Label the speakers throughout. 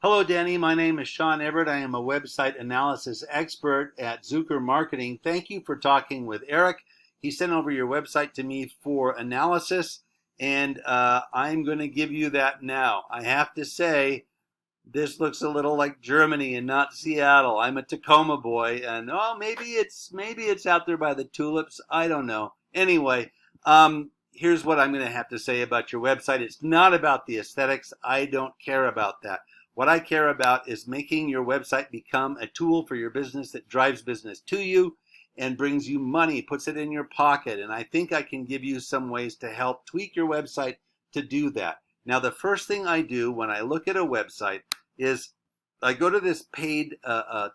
Speaker 1: Hello, Danny. My name is Sean Everett. I am a website analysis expert at Zucker Marketing. Thank you for talking with Eric. He sent over your website to me for analysis, and I'm going to give you that now. I have to say, this looks a little like Germany and not Seattle. I'm a Tacoma boy, and maybe it's out there by the tulips. I don't know. Anyway, here's what I'm going to have to say about your website. It's not about the aesthetics. I don't care about that. What I care about is making your website become a tool for your business that drives business to you and brings you money, puts it in your pocket. And I think I can give you some ways to help tweak your website to do that. Now, the first thing I do when I look at a website is I go to this paid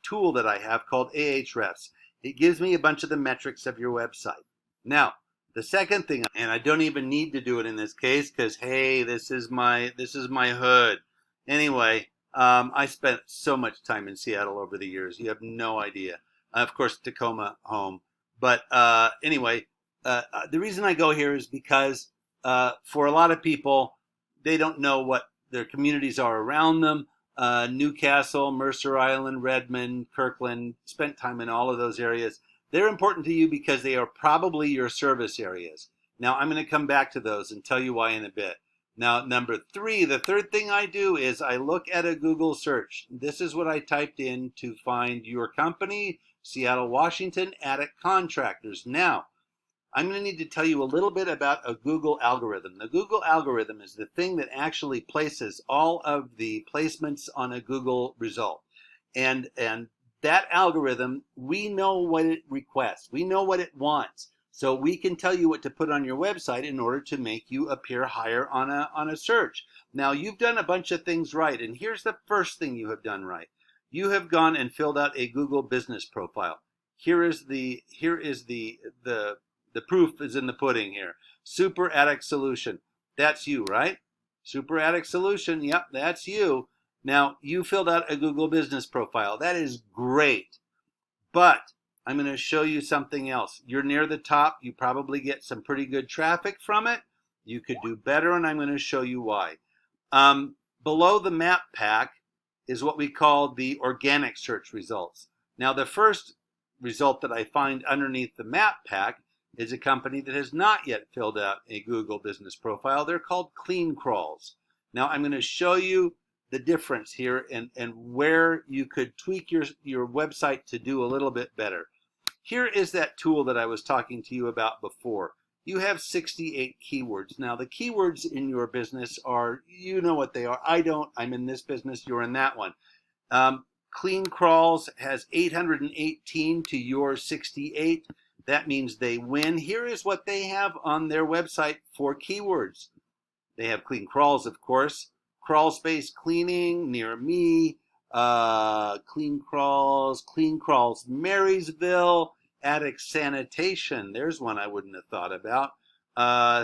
Speaker 1: tool that I have called Ahrefs. It gives me a bunch of the metrics of your website. Now, the second thing, and I don't even need to do it in this case because, hey, this is my hood. Anyway, I spent so much time in Seattle over the years. You have no idea. Of course, Tacoma home. But anyway, the reason I go here is because for a lot of people, they don't know what their communities are around them. Newcastle, Mercer Island, Redmond, Kirkland, spent time in all of those areas. They're important to you because they are probably your service areas. Now, I'm going to come back to those and tell you why in a bit. Now, number three, the third thing I do is I look at a Google search. This is what I typed in to find your company, Seattle, Washington, Attic Contractors. Now, I'm going to need to tell you a little bit about a Google algorithm. The Google algorithm is the thing that actually places all of the placements on a Google result. And that algorithm, we know what it requests. We know what it wants. So we can tell you what to put on your website in order to make you appear higher on a search. Now, you've done a bunch of things right, and here's the first thing you have done right. You have gone and filled out a Google business profile. Here is the proof is in the pudding here. Super Attic Solution. That's you, right? Super Attic Solution. Yep, that's you. Now, you filled out a Google business profile. That is great. But I'm going to show you something else. You're near the top. You probably get some pretty good traffic from it. You could do better, and I'm going to show you why. Below the map pack is what we call the organic search results. Now, the first result that I find underneath the map pack is a company that has not yet filled out a Google business profile. They're called Clean Crawls. Now, I'm going to show you the difference here and where you could tweak your website to do a little bit better. Here is that tool that I was talking to you about before. You have 68 keywords. Now, the keywords in your business are, you know what they are. I don't. I'm in this business. You're in that one. Clean Crawls has 818 to your 68. That means they win. Here is what they have on their website for keywords. They have Clean Crawls, of course. Crawl space cleaning, near me, Clean Crawls Marysville, Attic Sanitation. There's one I wouldn't have thought about.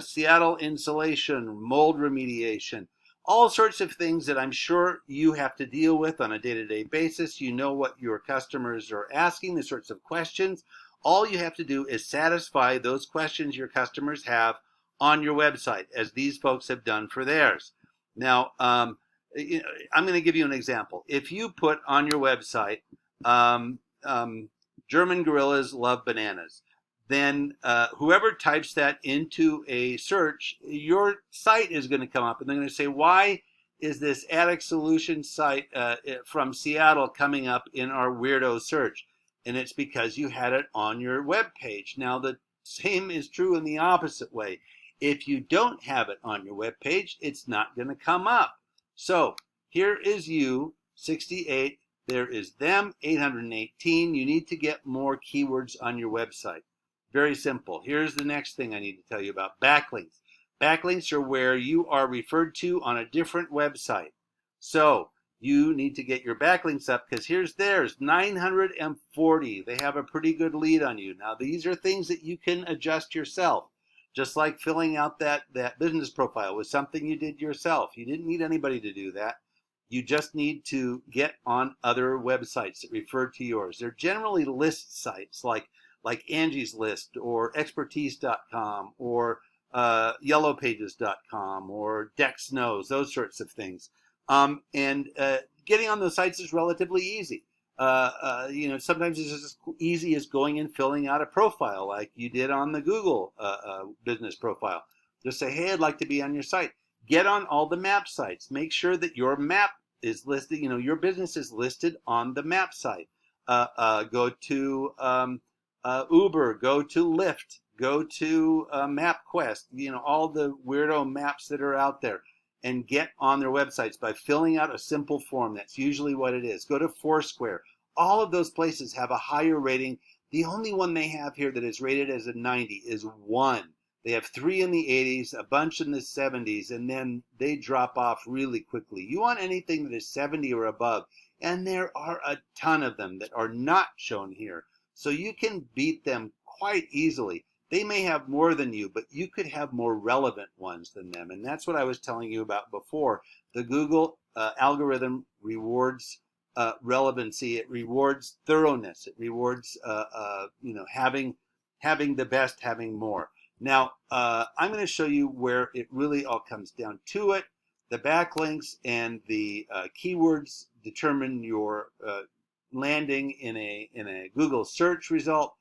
Speaker 1: Seattle Insulation, mold remediation. All sorts of things that I'm sure you have to deal with on a day-to-day basis. You know what your customers are asking, the sorts of questions. All you have to do is satisfy those questions your customers have on your website, as these folks have done for theirs. Now, I'm going to give you an example. If you put on your website, German gorillas love bananas, then whoever types that into a search, your site is going to come up, and they're going to say, why is this Attic Solution site from Seattle coming up in our weirdo search? And it's because you had it on your web page. Now, the same is true in the opposite way. If you don't have it on your web page, it's not going to come up. So here is you, 68. There is them, 818. You need to get more keywords on your website. Very simple. Here's the next thing I need to tell you about, backlinks. Backlinks are where you are referred to on a different website. So you need to get your backlinks up because here's theirs, 940. They have a pretty good lead on you. Now, these are things that you can adjust yourself. Just like filling out that business profile was something you did yourself. You didn't need anybody to do that. You just need to get on other websites that refer to yours. They're generally list sites like Angie's List or Expertise.com or Yellowpages.com or Dex Knows, those sorts of things. And getting on those sites is relatively easy. Sometimes it's as easy as going and filling out a profile like you did on the Google business profile. Just say, hey, I'd like to be on your site. Get on all the map sites. Make sure that your map is listed, your business is listed on the map site. Go to Uber, go to Lyft, go to MapQuest, all the weirdo maps that are out there, and get on their websites by filling out a simple form. That's usually what it is. Go to Foursquare. All of those places have a higher rating. The only one they have here that is rated as a 90 is one. They have 3 in the 80s, a bunch in the 70s, and then they drop off really quickly. You want anything that is 70 or above, and there are a ton of them that are not shown here. So you can beat them quite easily. They may have more than you, but you could have more relevant ones than them. And that's what I was telling you about before. The Google algorithm rewards relevancy. It rewards thoroughness. It rewards having the best, having more. Now, I'm going to show you where it really all comes down to it. The backlinks and the keywords determine your landing in a Google search result.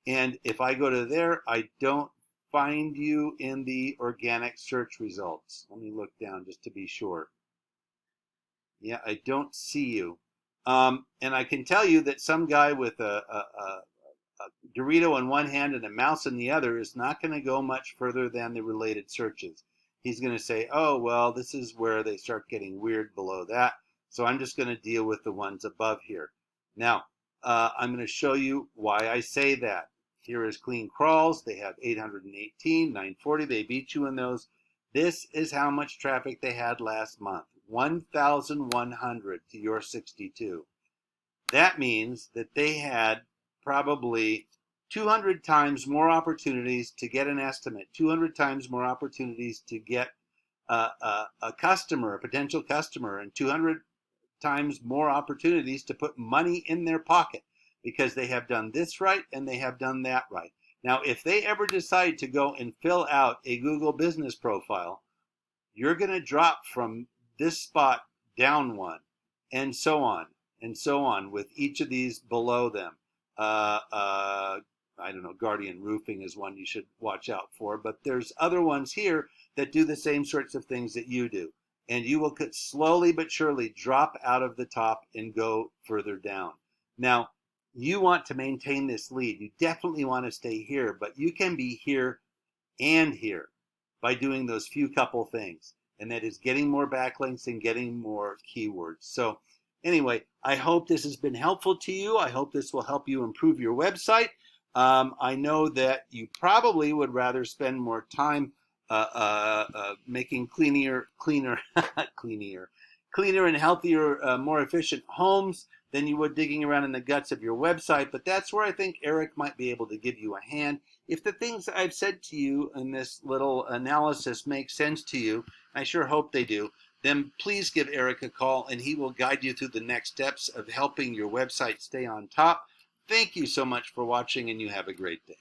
Speaker 1: And if I go to there, I don't find you in the organic search results. Let me look down just to be sure. Yeah, I don't see you. And I can tell you that some guy with a Dorito in one hand and a mouse in the other is not going to go much further than the related searches. He's going to say, oh, well, this is where they start getting weird below that. So I'm just going to deal with the ones above here. Now, I'm going to show you why I say that. Here is Clean Crawls. They have 818, 940. They beat you in those. This is how much traffic they had last month. 1,100 to your 62. That means that they had probably 200 times more opportunities to get an estimate, 200 times more opportunities to get a customer, a potential customer, and 200 times more opportunities to put money in their pocket because they have done this right and they have done that right. Now, if they ever decide to go and fill out a Google business profile, you're going to drop from this spot down one, and so on with each of these below them. I don't know, Guardian Roofing is one you should watch out for, but there's other ones here that do the same sorts of things that you do. And you will slowly but surely drop out of the top and go further down. Now, you want to maintain this lead. You definitely want to stay here, but you can be here and here by doing those few couple things. And that is getting more backlinks and getting more keywords. So anyway, I hope this has been helpful to you. I hope this will help you improve your website. I know that you probably would rather spend more time making cleaner and healthier, more efficient homes than you would digging around in the guts of your website. But that's where I think Eric might be able to give you a hand. If the things I've said to you in this little analysis make sense to you, I sure hope they do, then please give Eric a call and he will guide you through the next steps of helping your website stay on top. Thank you so much for watching, and you have a great day.